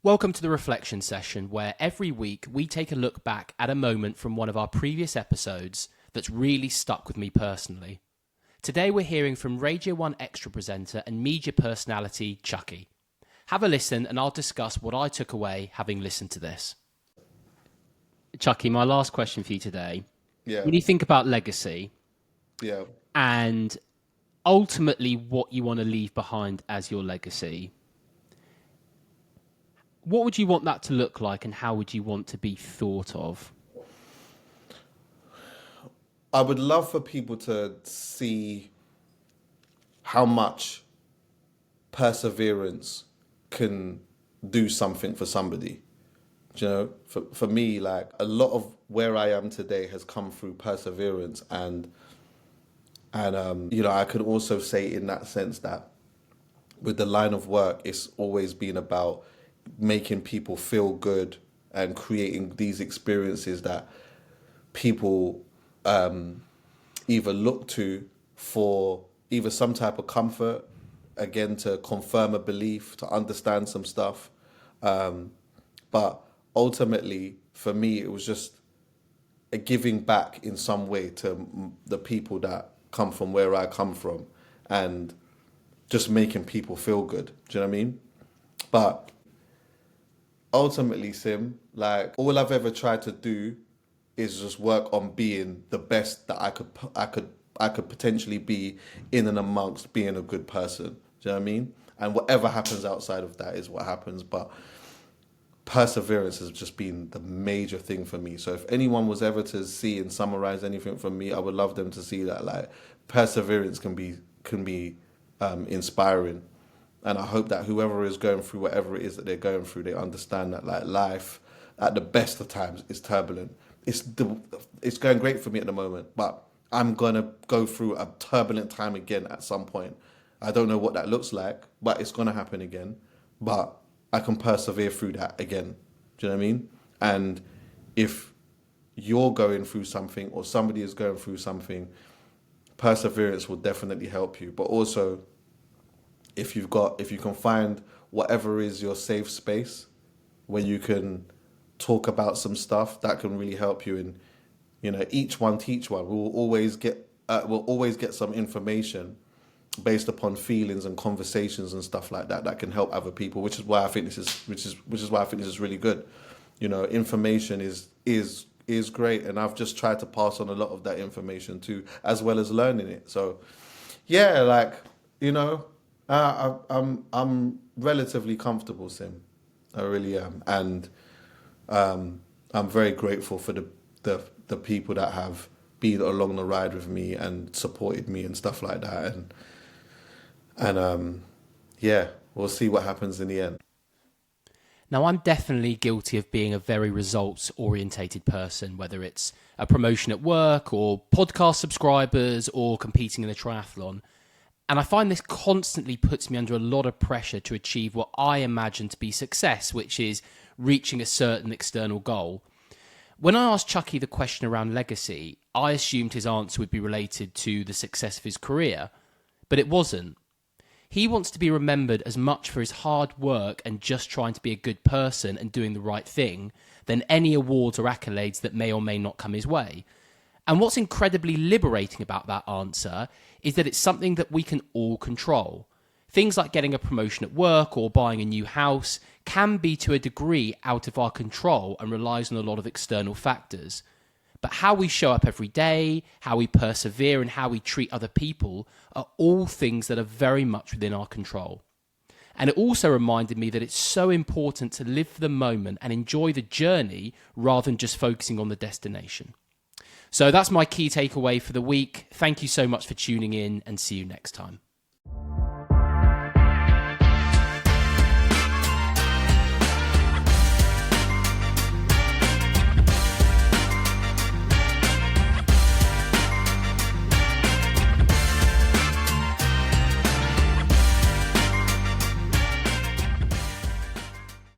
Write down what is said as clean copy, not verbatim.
Welcome to the Reflection Session, where every week we take a look back at a moment from one of our previous episodes that's really stuck with me personally. Today we're hearing from Radio 1 Xtra presenter and media personality Chuckie. Have a listen and I'll discuss what I took away having listened to this. Chuckie, my last question for you today. Yeah. When you think about legacy Yeah. and ultimately what you want to leave behind as your legacy, what would you want that to look like and how would you want to be thought of? I would love for people to see how much perseverance can do something for somebody. Do you know, for me, like a lot of where I am today has come through perseverance and I could also say in that sense that with the line of work, it's always been about making people feel good and creating these experiences that people either look to for either some type of comfort, again, to confirm a belief, to understand some stuff. But ultimately, for me, it was just a giving back in some way to the people that come from where I come from and just making people feel good. Do you know what I mean? But ultimately, Sim, like all I've ever tried to do is just work on being the best that I could potentially be in and amongst being a good person. Do you know what I mean? And whatever happens outside of that is what happens. But perseverance has just been the major thing for me. So if anyone was ever to see and summarize anything from me, I would love them to see that like perseverance can be inspiring. And I hope that whoever is going through whatever it is that they're going through, they understand that like life at the best of times is turbulent. It's going great for me at the moment, but I'm going to go through a turbulent time again at some point. I don't know what that looks like, but it's going to happen again. But I can persevere through that again. Do you know what I mean? And if you're going through something or somebody is going through something, perseverance will definitely help you. But also, if you can find whatever is your safe space where you can talk about some stuff, that can really help you. And each one teach one. We'll always get some information based upon feelings and conversations and stuff like that can help other people. Which is why I think this is really good. Information is great, and I've just tried to pass on a lot of that information too, as well as learning it. So, yeah, like I'm relatively comfortable, Sim. I really am, and I'm very grateful for the people that have been along the ride with me and supported me and stuff like that. And yeah, we'll see what happens in the end. Now, I'm definitely guilty of being a very results-orientated person, whether it's a promotion at work or podcast subscribers or competing in a triathlon. And I find this constantly puts me under a lot of pressure to achieve what I imagine to be success, which is reaching a certain external goal. When I asked Chuckie the question around legacy, I assumed his answer would be related to the success of his career, but it wasn't. He wants to be remembered as much for his hard work and just trying to be a good person and doing the right thing than any awards or accolades that may or may not come his way. And what's incredibly liberating about that answer is that it's something that we can all control. Things like getting a promotion at work or buying a new house can be to a degree out of our control and relies on a lot of external factors. But how we show up every day, how we persevere, and how we treat other people are all things that are very much within our control. And it also reminded me that it's so important to live for the moment and enjoy the journey rather than just focusing on the destination. So that's my key takeaway for the week. Thank you so much for tuning in and see you next time.